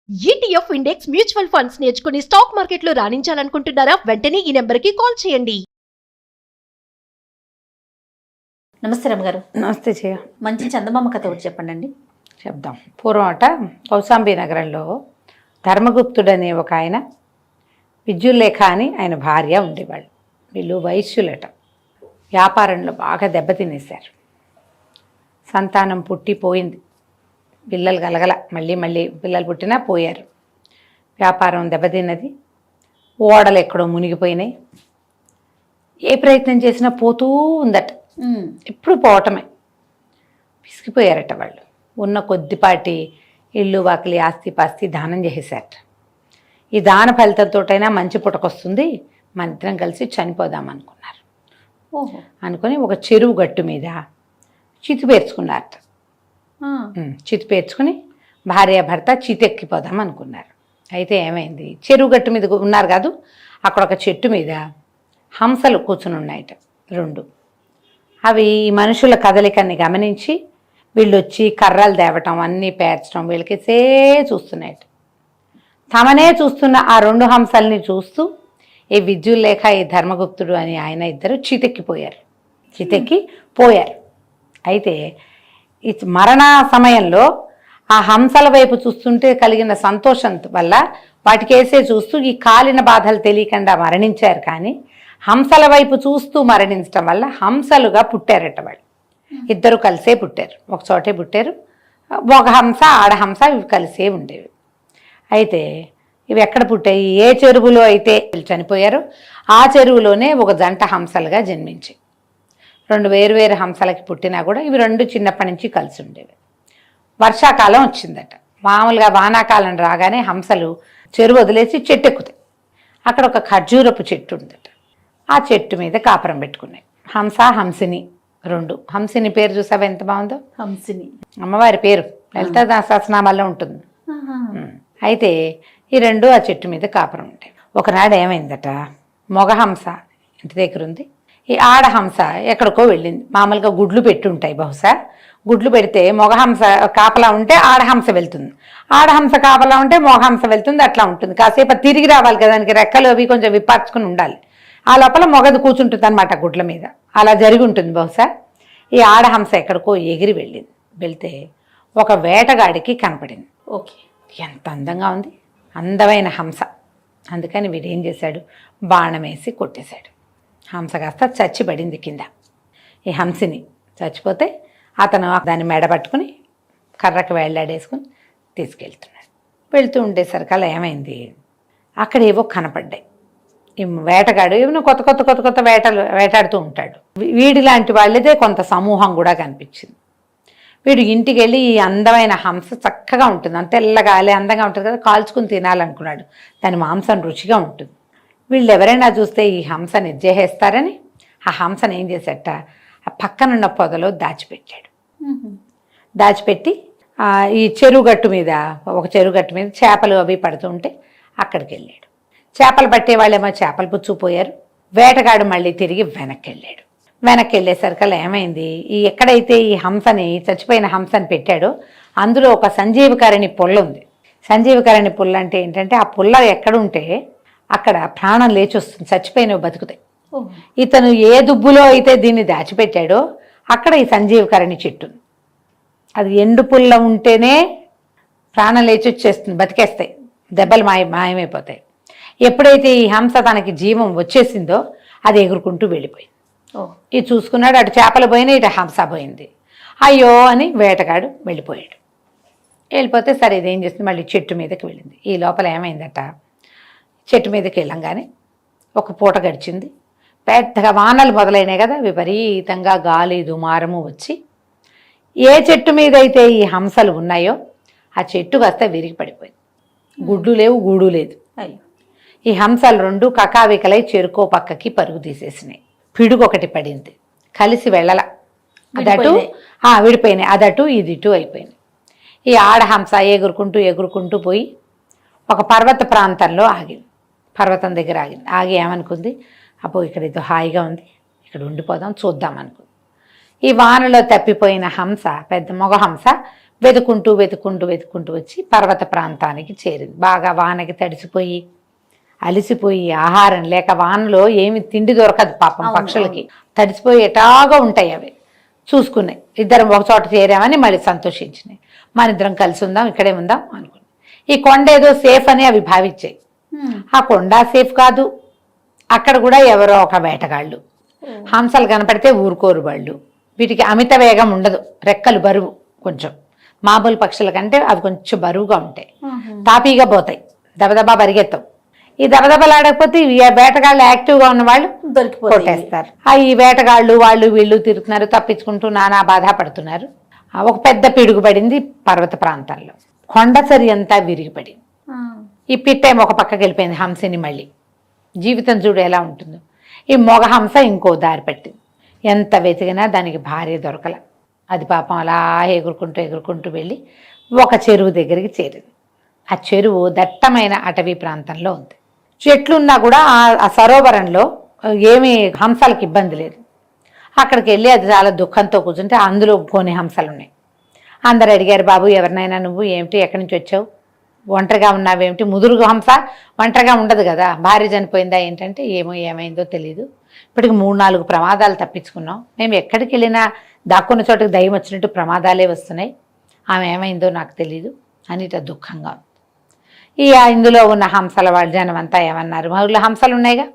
ETF index mutual funds నేర్చుకుని stock మార్కెట్లో రాణించాలనుకుంటున్నారా? వెంటనే ఈ నెంబర్కి కాల్ చేయండి. నమస్తే రమ్మగారు. నమస్తే చేయ. మంచి చందమామ కథ ఒకటి చెప్పండి. చెప్దాం. పూర్వం కౌశాంబి నగరంలో ధర్మగుప్తుడనే ఒక ఆయన, విద్యుల్లేఖ అని ఆయన భార్య ఉండేవాళ్ళు. వీళ్ళు వైశ్యులట. వ్యాపారంలో బాగా దెబ్బతినేశారు. సంతానం పుట్టిపోయింది, పిల్లలు కలగల, మళ్ళీ పిల్లలు పుట్టినా పోయారు. వ్యాపారం దెబ్బతిన్నది, ఓడలు ఎక్కడో మునిగిపోయినాయి. ఏ ప్రయత్నం చేసినా పోతూ ఉందట, ఎప్పుడు పోవటమే. పిసికిపోయారట వాళ్ళు. ఉన్న కొద్దిపాటి ఇల్లు వాకిలి ఆస్తి పాస్తి దానం చేసేసారట. ఈ దాన ఫలితంతోటైనా మంచి పుటకొస్తుంది, మన ఇద్దరం కలిసి చనిపోదాం అనుకున్నారు. అనుకుని ఒక చెరువు గట్టు మీద చితి పేర్చుకున్నారట. చితి పేర్చుకుని భార్యాభర్త చితెక్కిపోదాం అనుకున్నారు. అయితే ఏమైంది, చెరువు గట్టు మీద ఉన్నారు కాదు, అక్కడ ఒక చెట్టు మీద హంసలు కూర్చుని ఉన్నాయట రెండు. అవి ఈ మనుషుల కదలికని గమనించి వీళ్ళు వచ్చి కర్రలు తేవటం అన్నీ పేర్చడం వీళ్ళకేసే చూస్తున్నాయట. తమనే చూస్తున్న ఆ రెండు హంసల్ని చూస్తూ ఈ విద్యుల్లేఖ, ఈ ధర్మగుప్తుడు అని ఆయన ఇద్దరు చితెక్కి పోయారు. అయితే ఈ మరణ సమయంలో ఆ హంసల వైపు చూస్తుంటే కలిగిన సంతోషం వల్ల వాటికేసే చూస్తూ ఈ కాలిన బాధలు తెలియకుండా మరణించారు. కానీ హంసల వైపు చూస్తూ మరణించడం వల్ల హంసలుగా పుట్టారట వాళ్ళు. ఇద్దరు కలిసే పుట్టారు, ఒక చోటే పుట్టారు. ఒక హంస ఆడహంస ఇవి కలిసే ఉండేవి. అయితే ఇవి ఎక్కడ పుట్టాయి, ఏ చెరువులో అయితే చనిపోయారో ఆ చెరువులోనే ఒక జంట హంసలుగా జన్మించాయి. రెండు వేరు హంసలకి పుట్టినా కూడా ఇవి రెండు చిన్నప్పటి నుంచి కలిసి ఉండేవి. వర్షాకాలం వచ్చిందట. మామూలుగా వానాకాలం రాగానే హంసలు చెరువు వదిలేసి చెట్టు ఎక్కుతాయి. అక్కడ ఒక ఖర్జూరపు చెట్టు ఉందట. ఆ చెట్టు మీద కాపురం పెట్టుకున్నాయి. హంస, హంసిని రెండు. హంసిని పేరు చూసావా ఎంత బాగుందో, హంసిని అమ్మవారి పేరు, లలితా సహస్రనామాల్లో ఉంటుంది. అయితే ఈ రెండు ఆ చెట్టు మీద కాపురం ఉంటాయి. ఒకనాడు ఏమైందట, మొగ హంస ఇంటి దగ్గర ఉంది, ఈ ఆడహంస ఎక్కడికో వెళ్ళింది. మామూలుగా గుడ్లు పెట్టి ఉంటాయి, బహుశా గుడ్లు పెడితే మొగహంస కాపలా ఉంటే ఆడహంస వెళ్తుంది, ఆడహంస కాపలా ఉంటే మొగహంస వెళ్తుంది. అట్లా ఉంటుంది. కాసేపు తిరిగి రావాలి కదా, దానికి రెక్కలు అవి కొంచెం విప్పార్చుకుని ఉండాలి. ఆ లోపల మొగది కూర్చుంటుంది అనమాట గుడ్ల మీద. అలా జరిగి ఉంటుంది బహుశా. ఈ ఆడహంస ఎక్కడికో ఎగిరి వెళ్ళింది. వెళ్తే ఒక వేటగాడికి కనపడింది. ఓకే, ఎంత అందంగా ఉంది, అందమైన హంస. అందుకని వీడేం చేశాడు, బాణం వేసి కొట్టేశాడు. హంస కాస్త చచ్చిపడింది కింద. ఈ హంసిని చచ్చిపోతే అతను దాన్ని మెడ పట్టుకుని కర్రకు వేళ్లాడేసుకుని తీసుకెళ్తున్నాడు. వెళ్తూ ఉండేసరికల్లా ఏమైంది, అక్కడ ఏవో కనపడ్డాయి. ఈ వేటగాడు ఏమైనా కొత్త వేటాడుతూ ఉంటాడు. వీడి లాంటి వాళ్ళదే కొంత సమూహం కూడా కనిపించింది. వీడు ఇంటికి వెళ్ళి ఈ అందమైన హంస చక్కగా ఉంటుంది, అంత తెల్లగా అందంగా ఉంటుంది కదా, కాల్చుకుని తినాలనుకున్నాడు. దాని మాంసం రుచిగా ఉంటుంది. వీళ్ళు ఎవరైనా చూస్తే ఈ హంసని నిర్జేసేస్తారని ఆ హంసను ఏం చేసేట, ఆ పక్కనున్న పొదలో దాచిపెట్టాడు. దాచిపెట్టి ఈ చెరువుగట్టు మీద, ఒక చెరువుగట్టు మీద చేపలు అవి పడుతూ ఉంటే అక్కడికి వెళ్ళాడు. చేపలు పట్టే వాళ్ళేమో చేపలు పుచ్చుకుపోయారు. వేటగాడు మళ్ళీ తిరిగి వెనక్కి వెళ్ళేసరికల్లా ఏమైంది, ఈ ఎక్కడైతే ఈ హంసని, చచ్చిపోయిన హంసని పెట్టాడో అందులో ఒక సంజీవకరణి పుల్ల ఉంది. సంజీవకరణి పుల్ల అంటే ఏంటంటే, ఆ పుల్ల ఎక్కడుంటే అక్కడ ప్రాణం లేచి వస్తుంది, చచ్చిపోయినవి బతుకుతాయి. ఇతను ఏ దుబ్బులో అయితే దీన్ని దాచిపెట్టాడో అక్కడ ఈ సంజీవకరణి చెట్టు. అది ఎండు పుల్ల ఉంటేనే ప్రాణం లేచి వచ్చేస్తుంది, బతికేస్తాయి, దెబ్బలు మాయమైపోతాయి. ఎప్పుడైతే ఈ హంస తనకి జీవం వచ్చేసిందో అది ఎగురుకుంటూ వెళ్ళిపోయింది. ఇది చూసుకున్నాడు, అటు చేపలు పోయినాయి, ఇటు హంస పోయింది. అయ్యో అని వేటగాడు వెళ్ళిపోతే సరే ఇదేం చేస్తుంది, మళ్ళీ చెట్టు మీదకి వెళ్ళింది. ఈ లోపల ఏమైందట, చెట్టు మీదకి వెళ్ళంగానే ఒక పూట గడిచింది. పెద్దగా వానలు మొదలైనాయి కదా, విపరీతంగా గాలి దుమారము వచ్చి ఏ చెట్టు మీద అయితే ఈ హంసలు ఉన్నాయో ఆ చెట్టు కాస్త విరిగి పడిపోయింది. గుడ్లు లేవు, గూడు లేదు. ఈ హంసలు రెండు కకావికలై చెరుకో పక్కకి పరుగు తీసేసినాయి. పిడుగు ఒకటి పడింది, కలిసి వెళ్ళల, అదటు విడిపోయినాయి, అదటు ఇది ఇటు అయిపోయింది. ఈ ఆడహంస ఎగురుకుంటూ పోయి ఒక పర్వత ప్రాంతంలో ఆగింది. పర్వతం దగ్గర ఆగి ఏమనుకుంది, అప్పుడు ఇక్కడ ఏదో హాయిగా ఉంది, ఇక్కడ ఉండిపోదాం, చూద్దాం అనుకుంది. ఈ వానలో తప్పిపోయిన హంస, పెద్ద మొగ హంస వెతుకుంటూ వెతుకుంటూ వెతుకుంటూ వచ్చి పర్వత ప్రాంతానికి చేరింది. బాగా వానకి తడిసిపోయి అలిసిపోయి ఆహారం లేక వానలో ఏమి తిండి దొరకదు పాపం పక్షులకి, తడిసిపోయి ఎటాగా ఉంటాయి అవి. చూసుకున్నాయి, ఇద్దరం ఒక చోట చేరామని మళ్ళీ సంతోషించినాయి. మన ఇద్దరం కలిసి ఉందాం, ఇక్కడే ఉందాం అనుకున్నాయి. ఈ కొండ ఏదో సేఫ్ అని అవి భావించాయి. ఆ కొండ సేఫ్ కాదు, అక్కడ కూడా ఎవరో ఒక వేటగాళ్ళు. హంసలు కనపడితే ఊరుకోరు వాళ్ళు. వీటికి అమిత వేగం ఉండదు, రెక్కలు బరువు కొంచెం, మామూలు పక్షుల కంటే అవి కొంచెం బరువుగా ఉంటాయి, తాపీగా పోతాయి, దబదబా పరిగెత్తాం. ఈ దబదబలాడకపోతే ఈ వేటగాళ్ళు యాక్టివ్గా ఉన్న వాళ్ళు కొట్టేస్తారు. ఈ వేటగాళ్ళు వాళ్ళు వీళ్ళు తిరుగుతున్నారు, తప్పించుకుంటూ నానా బాధ పడుతున్నారు. ఒక పెద్ద పిడుగు పడింది పర్వత ప్రాంతాల్లో, కొండసరి అంతా విరిగిపడింది. ఈ పిట్టేమో ఒక పక్కకి వెళ్ళిపోయింది హంసని. మళ్ళీ జీవితం చూడు ఎలా ఉంటుందో. ఈ మొగ హంస ఇంకో దారి పట్టింది. ఎంత వెతికినా దానికి భార్య దొరకల. అది పాపం అలా ఎగురుకుంటూ ఎగురుకుంటూ వెళ్ళి ఒక చెరువు దగ్గరికి చేరింది. ఆ చెరువు దట్టమైన అటవీ ప్రాంతంలో ఉంది. చెట్లున్నా కూడా ఆ సరోవరంలో ఏమీ హంసలకు ఇబ్బంది లేదు. అక్కడికి వెళ్ళి అది చాలా దుఃఖంతో కూర్చుంటే అందులో కొన్ని హంసలు ఉన్నాయి. అందరు అడిగారు, బాబు ఎవరినైనా నువ్వు ఏమిటి, ఎక్కడి నుంచి వచ్చావు, ఒంటరిగా ఉన్నావేమిటి? ముదురు హంస ఒంటరిగా ఉండదు కదా, భార్య చనిపోయిందా ఏంటంటే ఏమైందో తెలీదు, ఇప్పటికి 3-4 ప్రమాదాలు తప్పించుకున్నాం, మేము ఎక్కడికి వెళ్ళినా దాక్కున్న చోటకి దయ్యం వచ్చినట్టు ప్రమాదాలే వస్తున్నాయి, ఆమె ఏమైందో నాకు తెలీదు అని ఇట్లా దుఃఖంగా ఉంది. ఇందులో ఉన్న హంసల వాళ్ళ జనం అంతా ఏమన్నారు, మా ఊళ్ళో హంసలు ఉన్నాయిగా,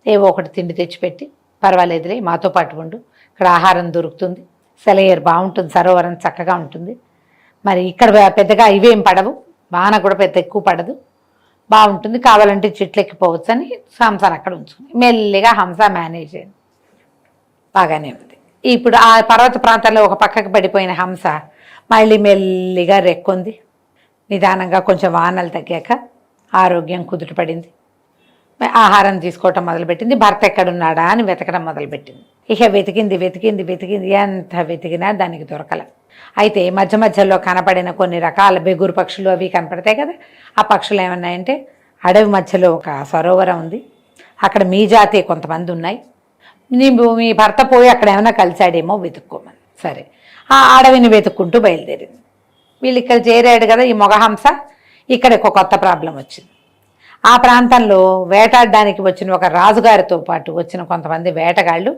ఏవో ఒకటి తిండి తెచ్చిపెట్టి పర్వాలేదులే మాతో పాటు ఉండు, ఇక్కడ ఆహారం దొరుకుతుంది, సెలయేరు బాగుంటుంది, సరోవరం చక్కగా ఉంటుంది, మరి ఇక్కడ పెద్దగా ఇవేం పడవు, వాన కూడా పెద్ద ఎక్కువ పడదు, బాగుంటుంది, కావాలంటే చెట్లు ఎక్కిపోవచ్చు అని హంసను అక్కడ ఉంచుకుంది. మెల్లిగా హంస మేనేజ్ అయింది, బాగానే ఉంది. ఇప్పుడు ఆ పర్వత ప్రాంతంలో ఒక పక్కకు పడిపోయిన హంస మళ్ళీ మెల్లిగా రెక్కొంది. నిదానంగా కొంచెం వానలు తగ్గాక ఆరోగ్యం కుదుటపడింది. ఆహారం తీసుకోవటం మొదలుపెట్టింది. భర్త ఎక్కడున్నాడా అని వెతకడం మొదలుపెట్టింది. ఇక వెతికింది వెతికింది వెతికింది, ఎంత వెతికినా దానికి దొరకల. అయితే మధ్య మధ్యలో కనపడిన కొన్ని రకాల బెగురు పక్షులు అవి కనపడతాయి కదా, ఆ పక్షులు ఏమన్నాయంటే, అడవి మధ్యలో ఒక సరోవరం ఉంది, అక్కడ మీ జాతి కొంతమంది ఉన్నాయి, మీ భర్త పోయి అక్కడ ఏమైనా కలిశాడేమో వెతుక్కోమని. సరే, ఆ అడవిని వెతుక్కుంటూ బయలుదేరింది. వీళ్ళు ఇక్కడ చేరాడు కదా ఈ మొగహంస, ఇక్కడ ఒక కొత్త ప్రాబ్లం వచ్చింది. ఆ ప్రాంతంలో వేటాడడానికి వచ్చిన ఒక రాజుగారితో పాటు వచ్చిన కొంతమంది వేటగాళ్ళు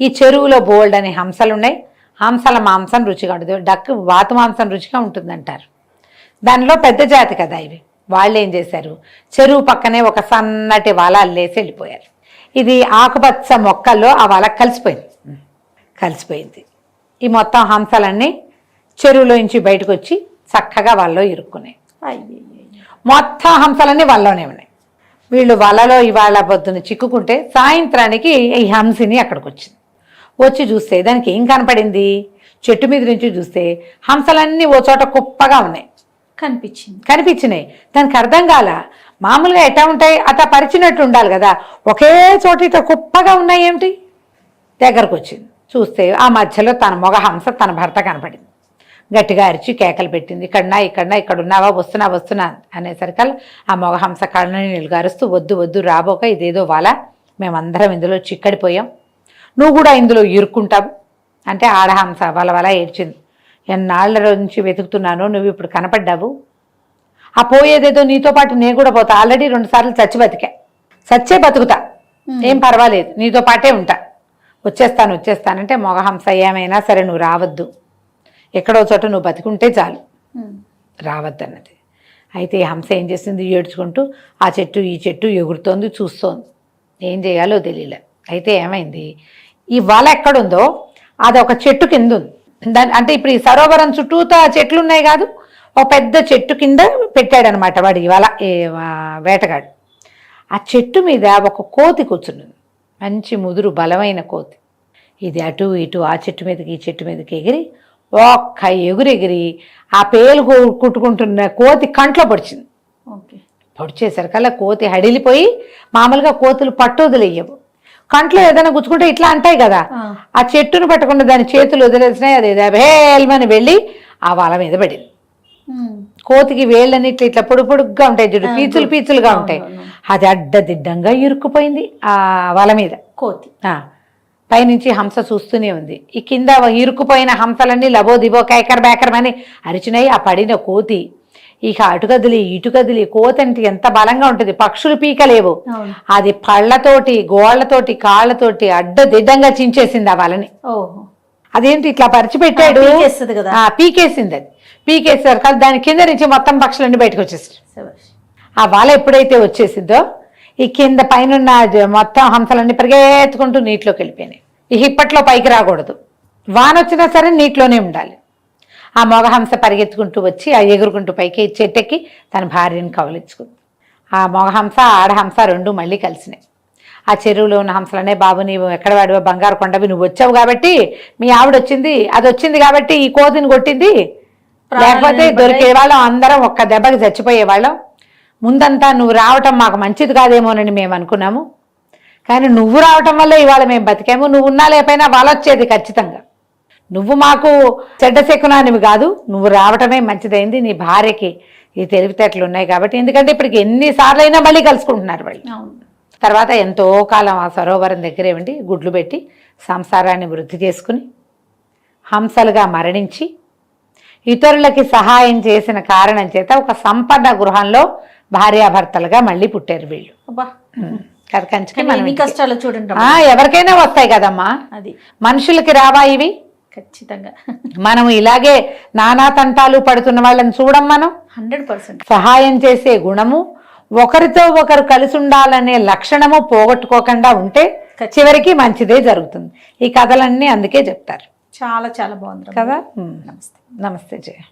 ఈ చెరువులో బోల్డ్ అని హంసలు ఉన్నాయి, హంసల మాంసం రుచిగా ఉంటుంది, డక్కు వాతు మాంసం రుచిగా ఉంటుందంటారు. దానిలో పెద్ద జాతి కదా ఇవి. వాళ్ళు ఏం చేశారు, చెరువు పక్కనే ఒక సన్నటి వల అల్లేసి వెళ్ళిపోయారు. ఇది ఆకుపచ్చ మొక్కల్లో ఆ వల కలిసిపోయింది. ఈ మొత్తం హంసలన్నీ చెరువులో నుంచి బయటకు వచ్చి చక్కగా వలలో ఇరుక్కున్నాయి. మొత్తం హంసలన్నీ వలలోనే ఉన్నాయి. వీళ్ళు వలలో ఇవాళ పొద్దున చిక్కుకుంటే సాయంత్రానికి ఈ హంసిని అక్కడికి వచ్చింది. వచ్చి చూస్తే దానికి ఏం కనపడింది, చెట్టు మీద నుంచి చూస్తే హంసలన్నీ ఓ చోట కుప్పగా ఉన్నాయి కనిపించినాయి. దానికి అర్థం కాల, మామూలుగా ఎట్టా ఉంటాయి అట్లా పరిచినట్టు ఉండాలి కదా, ఒకే చోట ఇట్లా కుప్పగా ఉన్నాయి ఏమిటి. దగ్గరకు వచ్చింది, చూస్తే ఆ మధ్యలో తన మొగ హంస తన భర్త కనపడింది. గట్టిగా అరిచి కేకలు పెట్టింది, ఇక్కడ ఉన్నావా, వస్తున్నా అనేసరికల్ ఆ మొగ హంస కళ్ళని నిలుగారుస్తూ, వద్దు వద్దు రాబోక, ఇదేదో వల, మేమందరం ఇందులో చిక్కడిపోయాం, నువ్వు కూడా ఇందులో ఇరుక్కుంటావు అంటే ఆడహంస వల ఏడ్చింది. ఎన్నాళ్ళ నుంచి వెతుకుతున్నాను, నువ్వు ఇప్పుడు కనపడ్డావు, ఆ పోయేదేదో నీతో పాటు నేను కూడా పోతా, ఆల్రెడీ 2 సార్లు చచ్చే బతుకుతా, ఏం పర్వాలేదు, నీతో పాటే ఉంటా, వచ్చేస్తానంటే మొగహంస ఏమైనా సరే నువ్వు రావద్దు, ఎక్కడో చోట నువ్వు బతికుంటే చాలు, రావద్దన్నది. అయితే ఈ హంస ఏం చేసింది, ఏడ్చుకుంటూ ఆ చెట్టు ఈ చెట్టు ఎగురుతోంది, చూస్తోంది, ఏం చేయాలో తెలియలే. అయితే ఏమైంది, ఈ వల ఎక్కడుందో అది ఒక చెట్టు కింద ఉంది. అంటే ఇప్పుడు ఈ సరోవరం చుట్టూతో చెట్లు ఉన్నాయి కాదు, ఒక పెద్ద చెట్టు కింద పెట్టాడనమాట వాడు ఈ వల, వేటగాడు. ఆ చెట్టు మీద ఒక కోతి కూర్చున్నది, మంచి ముదురు బలమైన కోతి. ఇది అటు ఇటు ఆ చెట్టు మీదకి ఈ చెట్టు మీదకి ఎగిరి ఒక్క ఎగురెగిరి ఆ పేలు కుట్టుకుంటున్న కోతి కంట్లో పొడిచింది. పొడిచేసరికల్లా కోతి హడిలిపోయి, మామూలుగా కోతులు పట్టు వదిలేయవు, కంట్లో ఏదైనా గుచ్చుకుంటే ఇట్లా అంటాయి కదా, ఆ చెట్టును పట్టకుండా దాని చేతులు వదిలేసినాయి, అది భేల్మని వెళ్ళి ఆ వల మీద పడింది. కోతికి వేళ్ళని ఇట్లా పొడుగ్గా ఉంటాయి చూడు, పీచులుగా ఉంటాయి, అది అడ్డదిడ్డంగా ఇరుక్కుపోయింది ఆ వల మీద. కోతి పైనుంచి హంస చూస్తూనే ఉంది. ఈ కింద ఇరుక్కుపోయిన హంసలన్నీ లబో దిబో కేకర్ బేకరమని అరిచినాయి. ఆ పడిన కోతి ఇక అటు కదిలి ఇటు కదిలి, కోతి అంటే ఎంత బలంగా ఉంటుంది, పక్షులు పీకలేవు. అది పళ్ళతోటి గోళ్లతోటి కాళ్ళతోటి అడ్డదిడ్డంగా చించేసింది ఆ వలని. అదేంటి ఇట్లా పరిచిపెట్టాడు, పీకేసింది. అది పీకేసారు కాదు, దాని కింద నుంచి మొత్తం పక్షులన్నీ బయటకు వచ్చేసారు. ఆ వల ఎప్పుడైతే వచ్చేసిందో ఈ కింద పైన మొత్తం హంసలన్నీ పరిగెత్తుకుంటూ నీటిలోకి వెళ్ళిపోయినాయి. ఇక ఇప్పట్లో పైకి రాకూడదు, వాన వచ్చినా సరే నీటిలోనే ఉండాలి. ఆ మగ హంస పరిగెత్తుకుంటూ వచ్చి ఆ ఎగురుకుంటూ పైకి చెట్టెక్కి తన భార్యను కవలించుకుంది. ఆ మగ హంస ఆడహంస రెండు మళ్ళీ కలిసినాయి. ఆ చెరువులో ఉన్న హంసలనే, బాబు నీవు ఎక్కడ వాడివో బంగారు కొండవి, నువ్వు వచ్చావు కాబట్టి మీ ఆవిడ వచ్చింది, అది వచ్చింది కాబట్టి ఈ కోతిని కొట్టింది, లేకపోతే దొరికేవాళ్ళం అందరం ఒక్క దెబ్బకి చచ్చిపోయేవాళ్ళం. ముందంతా నువ్వు రావటం మాకు మంచిది కాదేమోనని మేము అనుకున్నాము, కానీ నువ్వు రావటం వల్ల ఇవాళ మేము బతికాము. నువ్వు ఉన్నా లేకపోయినా వాళ్ళొచ్చేది ఖచ్చితంగా. నువ్వు మాకు చెడ్డ శకునానివి కాదు, నువ్వు రావటమే మంచిదైంది. నీ భార్యకి ఈ తెలివితేటలు ఉన్నాయి కాబట్టి, ఎందుకంటే ఇప్పటికి ఎన్నిసార్లు అయినా మళ్ళీ కలుసుకుంటున్నారు వాళ్ళు. తర్వాత ఎంతో కాలం ఆ సరోవరం దగ్గరే ఉండి గుడ్లు పెట్టి సంసారాన్ని వృద్ధి చేసుకుని హంసలుగా మరణించి ఇతరులకి సహాయం చేసిన కారణం చేత ఒక సంపన్న గృహంలో భార్యాభర్తలుగా మళ్ళీ పుట్టారు వీళ్ళు. కష్టాలు చూడండి, ఎవరికైనా వస్తాయి కదమ్మా, అది మనుషులకి రావా ఇవి? ఖచ్చితంగా. మనం ఇలాగే నానా తంటాలు పడుతున్న వాళ్ళని చూడం, మనం 100% సహాయం చేసే గుణము, ఒకరితో ఒకరు కలిసి ఉండాలనే లక్షణము పోగొట్టుకోకుండా ఉంటే చివరికి మంచిదే జరుగుతుంది. ఈ కథలన్నీ అందుకే చెప్తారు. చాలా చాలా బాగుంది కదా. నమస్తే జయ.